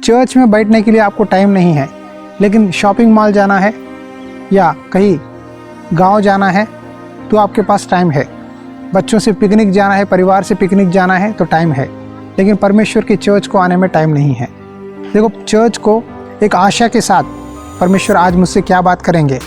Church में बैठने के लिए आपको टाइम नहीं है, लेकिन शॉपिंग मॉल जाना है या कहीं गांव जाना है तो आपके पास टाइम है। बच्चों से पिकनिक जाना है, परिवार से पिकनिक जाना है तो टाइम है, लेकिन परमेश्वर की चर्च को आने में टाइम नहीं है। देखो, चर्च को एक आशा के साथ परमेश्वर आज मुझसे क्या बात करेंगे,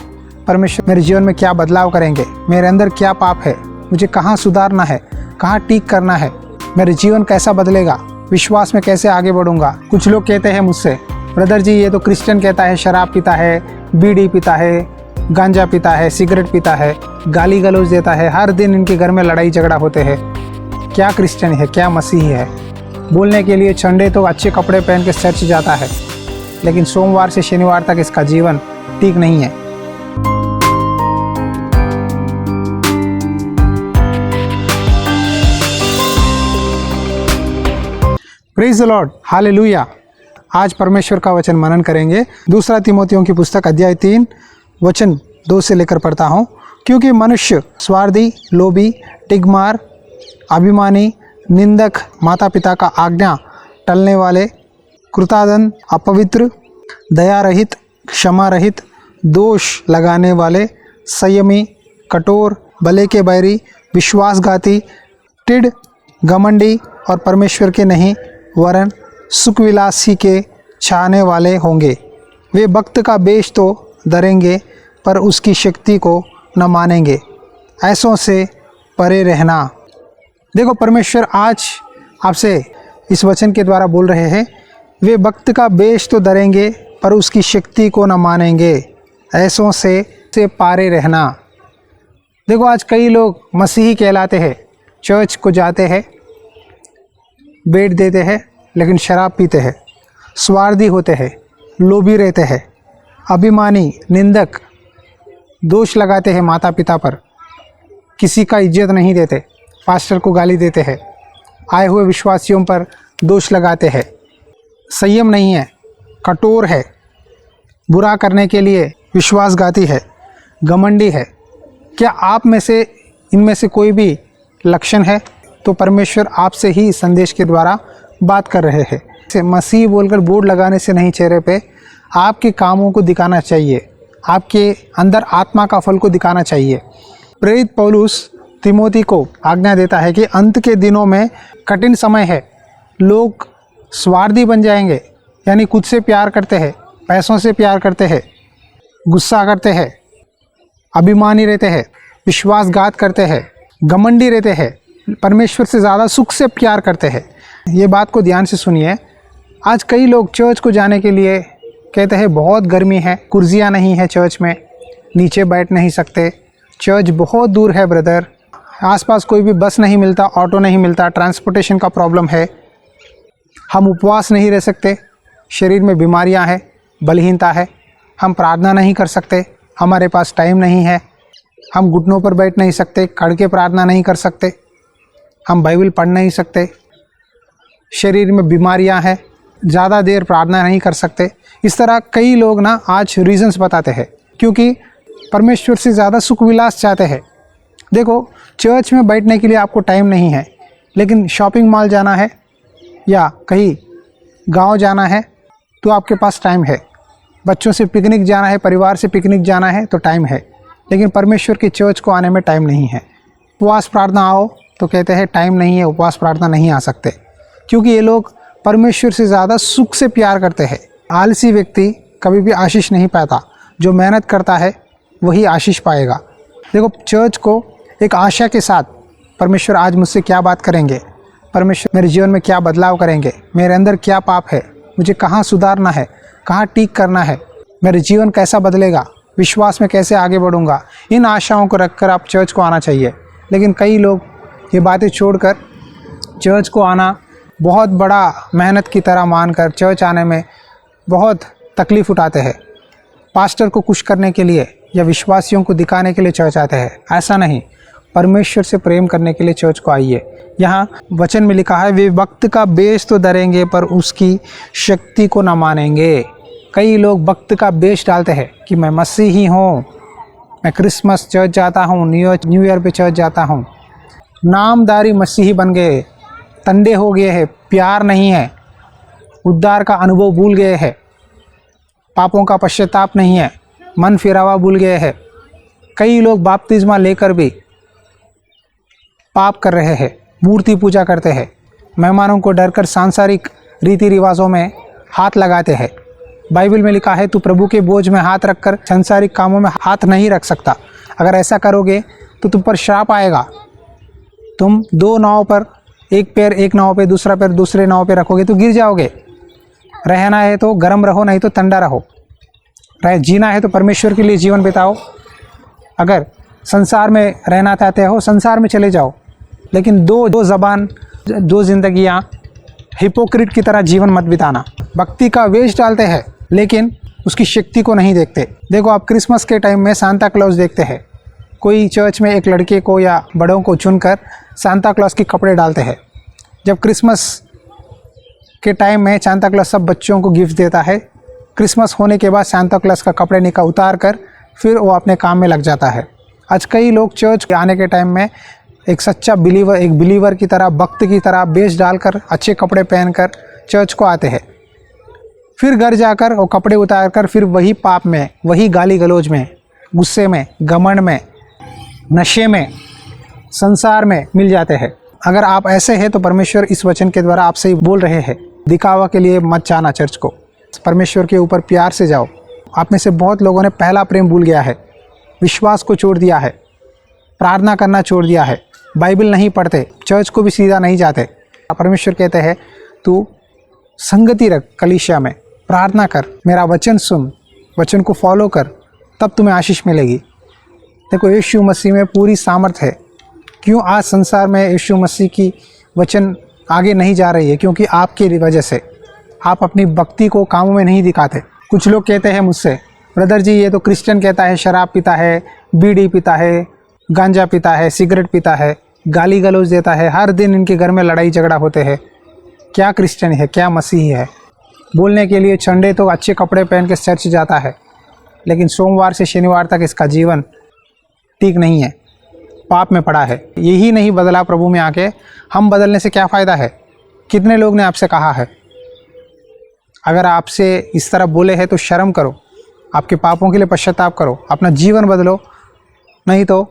परमेश्वर मेरे जीवन में क्या बदलाव करेंगे, मेरे अंदर क्या पाप है, मुझे कहाँ सुधारना है, कहाँ ठीक करना है, मेरे जीवन कैसा बदलेगा, विश्वास में कैसे आगे बढ़ूंगा। कुछ लोग कहते हैं मुझसे, ब्रदर जी ये तो क्रिश्चियन कहता है शराब पीता है, बीड़ी पीता है, गांजा पीता है, सिगरेट पीता है, गाली गलौज देता है, हर दिन इनके घर में लड़ाई झगड़ा होते हैं। क्या क्रिश्चियन है, क्या मसीही है? बोलने के लिए संडे तो अच्छे कपड़े पहन के चर्च जाता है, लेकिन सोमवार से शनिवार तक इसका जीवन ठीक नहीं है। Praise the Lord, hallelujah. आज परमेश्वर का वचन मनन करेंगे। दूसरा तिमोथियों की पुस्तक अध्याय 3 वचन 2 से लेकर पढ़ता हूँ। क्योंकि मनुष्य स्वार्थी, लोभी, टिगमार, अभिमानी, निंदक, माता पिता का आज्ञा टलने वाले, कृतादन, अपवित्र, दया रहित, क्षमा रहित, दोष लगाने वाले, संयमी, कठोर, भले के बैरी, विश्वासघाती, टिड, घमंडी और परमेश्वर के नहीं वरन सुखविलासी के चाहने वाले होंगे। वे वक्त का बेश तो धरेंगे पर उसकी शक्ति को न मानेंगे। ऐसों से परे रहना। देखो, परमेश्वर आज आपसे इस वचन के द्वारा बोल रहे हैं, वे वक्त का बेश तो धरेंगे पर उसकी शक्ति को न मानेंगे। ऐसों से पारे रहना। देखो, आज कई लोग मसीही कहलाते हैं, चर्च को जाते हैं, बेट देते हैं, लेकिन शराब पीते हैं, स्वार्थी होते हैं, लोभी रहते हैं, अभिमानी, निंदक, दोष लगाते हैं माता पिता पर, किसी का इज्जत नहीं देते, पास्टर को गाली देते हैं, आए हुए विश्वासियों पर दोष लगाते हैं, संयम नहीं है, कठोर है, बुरा करने के लिए विश्वासघाती है, घमंडी है। क्या आप में से इनमें से कोई भी लक्षण है तो परमेश्वर आपसे ही इस संदेश के द्वारा बात कर रहे हैं। मसीह बोलकर बोर्ड लगाने से नहीं, चेहरे पे आपके कामों को दिखाना चाहिए, आपके अंदर आत्मा का फल को दिखाना चाहिए। प्रेरित पौलुस तिमोथी को आज्ञा देता है कि अंत के दिनों में कठिन समय है, लोग स्वार्थी बन जाएंगे, यानी खुद से प्यार करते हैं, पैसों से प्यार करते हैं, गुस्सा करते हैं, अभिमानी रहते हैं, विश्वासघात करते हैं, घमंडी रहते हैं, परमेश्वर से ज़्यादा सुख से प्यार करते हैं। ये बात को ध्यान से सुनिए। आज कई लोग चर्च को जाने के लिए कहते हैं बहुत गर्मी है, कुर्सियाँ नहीं है चर्च में, नीचे बैठ नहीं सकते, चर्च बहुत दूर है ब्रदर, आसपास कोई भी बस नहीं मिलता, ऑटो नहीं मिलता, ट्रांसपोर्टेशन का प्रॉब्लम है, हम उपवास नहीं रह सकते, शरीर में बीमारियां हैं, बलहीनता है, हम प्रार्थना नहीं कर सकते, हमारे पास टाइम नहीं है, हम घुटनों पर बैठ नहीं सकते, खड़ के प्रार्थना नहीं कर सकते, हम बाइबल पढ़ नहीं सकते, शरीर में बीमारियां हैं, ज़्यादा देर प्रार्थना नहीं कर सकते। इस तरह कई लोग ना आज रीजंस बताते हैं, क्योंकि परमेश्वर से ज़्यादा सुख विलास चाहते हैं। देखो, चर्च में बैठने के लिए आपको टाइम नहीं है, लेकिन शॉपिंग मॉल जाना है या कहीं गांव जाना है तो आपके पास टाइम है। बच्चों से पिकनिक जाना है, परिवार से पिकनिक जाना है तो टाइम है, लेकिन परमेश्वर की चर्च को आने में टाइम नहीं है। उपवास प्रार्थना आओ तो कहते हैं टाइम नहीं है, उपवास प्रार्थना नहीं आ सकते, क्योंकि ये लोग परमेश्वर से ज़्यादा सुख से प्यार करते हैं। आलसी व्यक्ति कभी भी आशीष नहीं पाता, जो मेहनत करता है वही आशीष पाएगा। देखो, चर्च को एक आशा के साथ परमेश्वर आज मुझसे क्या बात करेंगे, परमेश्वर मेरे जीवन में क्या बदलाव करेंगे, मेरे अंदर क्या पाप है, मुझे कहाँ सुधारना है, कहाँ ठीक करना है, मेरे जीवन कैसा बदलेगा, विश्वास में कैसे आगे बढ़ूंगा। इन आशाओं को रखकर आप चर्च को आना चाहिए। लेकिन कई लोग ये बातें छोड़कर चर्च को आना बहुत बड़ा मेहनत की तरह मानकर चर्च आने में बहुत तकलीफ़ उठाते हैं। पास्टर को खुश करने के लिए या विश्वासियों को दिखाने के लिए चर्च आते हैं, ऐसा नहीं। परमेश्वर से प्रेम करने के लिए चर्च को आइए। यहाँ वचन में लिखा है, वे वक्त का बेश तो धरेंगे पर उसकी शक्ति को न मानेंगे। कई लोग वक्त का बेश डालते हैं कि मैं मसीही हूँ, मैं क्रिसमस चर्च जाता हूँ, न्यू ईयर पे चर्च जाता हूँ, नामधारी मसीही बन गए, तंडे हो गए हैं, प्यार नहीं है, उद्धार का अनुभव भूल गए हैं, पापों का पश्चाताप नहीं है, मन फिरावा भूल गए हैं। कई लोग बपतिस्मा लेकर भी पाप कर रहे हैं, मूर्ति पूजा करते हैं, मेहमानों को डरकर सांसारिक रीति रिवाजों में हाथ लगाते हैं। बाइबल में लिखा है तू प्रभु के बोझ में हाथ रखकर सांसारिक कामों में हाथ नहीं रख सकता। अगर ऐसा करोगे तो तुम पर श्राप आएगा। तुम दो नाव पर, एक पैर एक नाव पे, दूसरा पैर दूसरे नाव पे रखोगे तो गिर जाओगे। रहना है तो गर्म रहो, नहीं तो ठंडा रहो। जीना है तो परमेश्वर के लिए जीवन बिताओ। अगर संसार में रहना चाहते हो, संसार में चले जाओ, लेकिन दो ज़बान, दो जिंदगियाँ हिपोक्रिट की तरह जीवन मत बिताना। भक्ति का वेश डालते हैं लेकिन उसकी शक्ति को नहीं देखते। देखो, आप क्रिसमस के टाइम में सांता क्लॉज देखते हैं। कोई चर्च में एक लड़के को या बड़ों को चुनकर सांता क्लॉज के कपड़े डालते हैं। जब क्रिसमस के टाइम में सांता क्लॉज सब बच्चों को गिफ्ट देता है। क्रिसमस होने के बाद सांता क्लॉज का कपड़े उतार कर फिर वो अपने काम में लग जाता है। आज कई लोग चर्च के आने के टाइम में एक सच्चा बिलीवर, एक बिलीवर की तरह, भक्त की तरह बेश डालकर, अच्छे कपड़े पहनकर चर्च को आते हैं। फिर घर जाकर वो कपड़े उतार कर फिर वही पाप में, वही गाली गलौज में, गुस्से में, घमंड में, नशे में, संसार में मिल जाते हैं। अगर आप ऐसे हैं तो परमेश्वर इस वचन के द्वारा आपसे ही बोल रहे हैं, दिखावा के लिए मत जाना चर्च को, परमेश्वर के ऊपर प्यार से जाओ। आप में से बहुत लोगों ने पहला प्रेम भूल गया है, विश्वास को छोड़ दिया है, प्रार्थना करना छोड़ दिया है, बाइबल नहीं पढ़ते, चर्च को भी सीधा नहीं जाते। परमेश्वर कहते हैं तू संगति रख, कलीसिया में प्रार्थना कर, मेरा वचन सुन, वचन को फॉलो कर, तब तुम्हें आशीष मिलेगी। देखो, यीशु मसीह में पूरी सामर्थ है। क्यों आज संसार में यीशु मसीह की वचन आगे नहीं जा रही है? क्योंकि आपकी वजह से आप अपनी भक्ति को कामों में नहीं दिखाते। कुछ लोग कहते हैं मुझसे, ब्रदर जी ये तो क्रिश्चियन कहता है शराब पीता है, बीड़ी पीता है, गांजा पीता है, सिगरेट पीता है, गाली गलौज देता है, हर दिन इनके घर में लड़ाई झगड़ा होते हैं। क्या क्रिश्चियन है, क्या मसीही है? बोलने के लिए संडे तो अच्छे कपड़े पहन के चर्च जाता है, लेकिन सोमवार से शनिवार तक इसका जीवन ठीक नहीं है, पाप में पड़ा है। यही नहीं बदला प्रभु में आके, हम बदलने से क्या फ़ायदा है? कितने लोग ने आपसे कहा है? अगर आपसे इस तरह बोले हैं तो शर्म करो, आपके पापों के लिए पश्चाताप करो, अपना जीवन बदलो, नहीं तो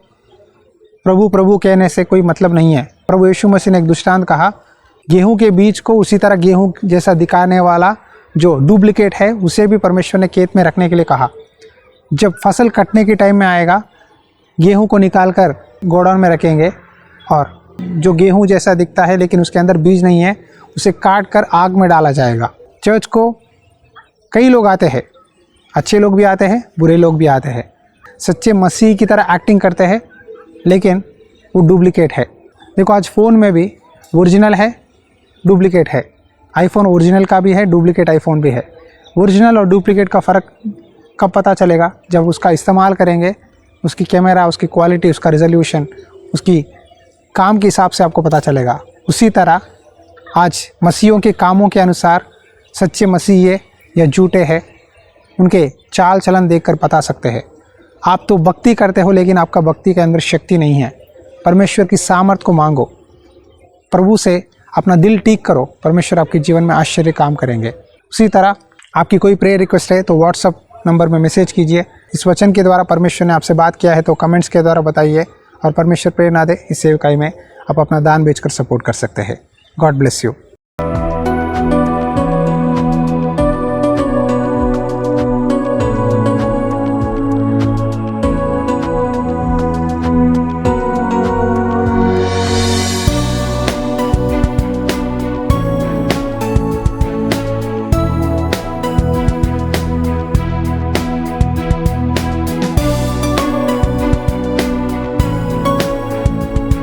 प्रभु प्रभु कहने से कोई मतलब नहीं है। प्रभु यीशु मसीह ने एक दृष्टांत कहा, गेहूं के बीज को उसी तरह गेहूं जैसा दिखाने वाला जो डुप्लीकेट है उसे भी परमेश्वर ने खेत में रखने के लिए कहा। जब फसल कटने के टाइम में आएगा, गेहूं को निकाल कर गोडाउन में रखेंगे और जो गेहूं जैसा दिखता है लेकिन उसके अंदर बीज नहीं है, उसे काट कर आग में डाला जाएगा। चर्च को कई लोग आते हैं, अच्छे लोग भी आते हैं, बुरे लोग भी आते हैं, सच्चे मसीह की तरह एक्टिंग करते हैं, लेकिन वो डुप्लीकेट है। देखो, आज फ़ोन में भी ओरिजिनल है, डुप्लीकेट है। आईफोन ओरिजिनल का भी है, डुप्लीकेट आईफोन भी है। ओरिजिनल और डुप्लीकेट का फ़र्क कब पता चलेगा? जब उसका इस्तेमाल करेंगे, उसकी कैमरा, उसकी क्वालिटी, उसका रिजोल्यूशन, उसकी काम के हिसाब से आपको पता चलेगा। उसी तरह आज मसीहों के कामों के अनुसार सच्चे मसीह है या झूठे हैं, उनके चाल चलन देखकर बता सकते हैं। आप तो भक्ति करते हो लेकिन आपका भक्ति के अंदर शक्ति नहीं है। परमेश्वर की सामर्थ को मांगो, प्रभु से अपना दिल ठीक करो, परमेश्वर आपके जीवन में आश्चर्य काम करेंगे। उसी तरह आपकी कोई प्रेयर रिक्वेस्ट है तो व्हाट्सअप नंबर में मैसेज कीजिए। इस वचन के द्वारा परमेश्वर ने आपसे बात किया है तो कमेंट्स के द्वारा बताइए, और परमेश्वर प्रेरणा दे, इस सेवकाई में आप अपना दान बेचकर सपोर्ट कर सकते हैं। God bless you.